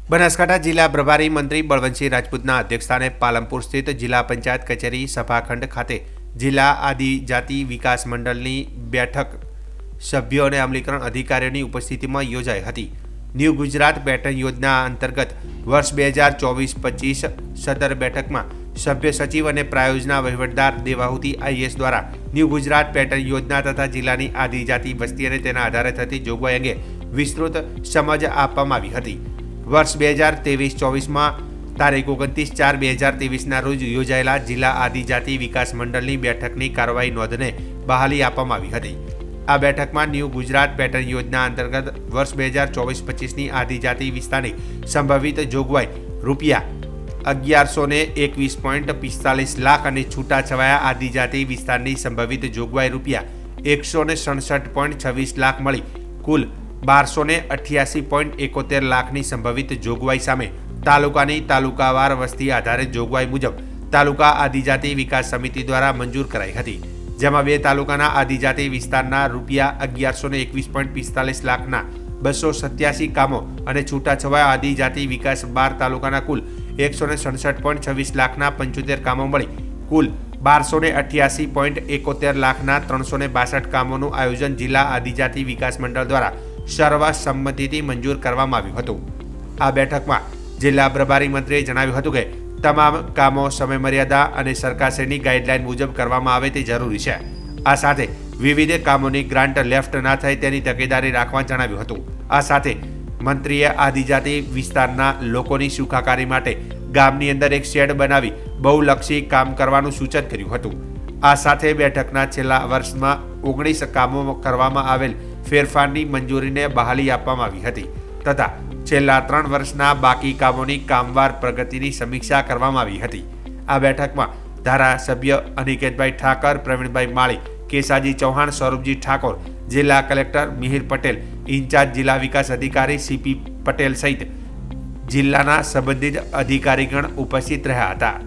બનાસકાંઠા જિલ્લા પ્રભારી મંત્રી બળવંતસિંહ રાજપૂતના અધ્યક્ષસ્થાને પાલનપુર સ્થિત જિલ્લા પંચાયત કચેરી સભાખંડ ખાતે જિલ્લા આદિજાતિ વિકાસ મંડળની બેઠક સભ્યો અને અમલીકરણ અધિકારીઓની ઉપસ્થિતિમાં યોજાઈ હતી। ન્યૂ ગુજરાત પેટર્ન યોજના અંતર્ગત વર્ષ 2024-25 સદર બેઠકમાં સભ્ય સચિવ અને પ્રાયોજના વહીવટદાર દેવાહુતિ આઈએસ દ્વારા ન્યૂ ગુજરાત પેટર્ન યોજના તથા જિલ્લાની આદિજાતિ વસ્તી અને તેના આધારે થતી જોગવાઈ અંગે વિસ્તૃત સમજ આપવામાં આવી હતી। વર્ષ 2023-24 તારીખ 29/4/2023 રોજ યોજાયેલા જિલ્લા આદિજાતિ વિકાસ મંડળની બેઠકની કાર્યવાહી નોંધને બહાલી આપવામાં આવી હતી। આ બેઠકમાં ન્યૂ ગુજરાત પેટર્ન યોજના અંતર્ગત વર્ષ 2024-25ની આદિજાતિ વિસ્તારની સંભવિત જોગવાઈ ₹1121.45 લાખ અને છૂટાછવાયા આદિજાતિ વિસ્તારની સંભવિત જોગવાઈ ₹167.26 લાખ મળી કુલ 1288.71 લાખની સંભવિત જોગવાઈ સામે તાલુકાની તાલુકાવાર વસ્તી આધારિત જોગવાઈ મુજબ તાલુકા આદિજાતિ વિકાસ સમિતિ દ્વારા મંજૂર કરાઈ હતી, જેમાં 2 તાલુકાના આદિજાતિ વિસ્તારના ₹1121.45 લાખના 287 કામો અને છૂટાછવાયા આદિજાતિ વિકાસ 12 તાલુકાના કુલ 167.26 લાખના 75 કામો મળી કુલ 1288.71 લાખના 362 કામોનું આયોજન જિલ્લા આદિજાતિ વિકાસ મંડળ દ્વારા સર્વસંમતિથી મંજૂર કરવામાં આવ્યું હતું। આ બેઠકમાં જિલ્લા પ્રભારી મંત્રીએ જણાવ્યું હતું કે તમામ કામો સમયમર્યાદા અને સરકારશ્રીની ગાઈડલાઈન મુજબ કરવામાં આવે તે જરૂરી છે। આ સાથે વિવિધ કામોની ગ્રાન્ટ લેફ્ટ ના થાય તેની તકેદારી રાખવા જણાવ્યું હતું। આ સાથે મંત્રીએ આદિજાતિ વિસ્તારના લોકોની સુખાકારી માટે ગામની અંદર એક શેડ બનાવી બહુલક્ષી કામ કરવાનું સૂચન કર્યું હતું। આ સાથે બેઠકના છેલ્લા વર્ષમાં 19 કામો કરવામાં આવેલ ફેરફારની મંજૂરીને બહાલી આપવામાં આવી હતી તથા છેલ્લા 3 વર્ષના બાકી કામોની કામવાર પ્રગતિની સમીક્ષા કરવામાં આવી હતી। આ બેઠકમાં ધારાસભ્ય અનિકેતભાઈ ઠાકર, પ્રવીણભાઈ માળી, કેસાજી ચૌહાણ, સ્વરૂપજી ઠાકોર, જિલ્લા કલેક્ટર મિહિર પટેલ, ઇન્ચાર્જ જિલ્લા વિકાસ અધિકારી સીપી પટેલ સહિત જિલ્લાના સંબંધિત અધિકારીગણ ઉપસ્થિત રહ્યા હતા।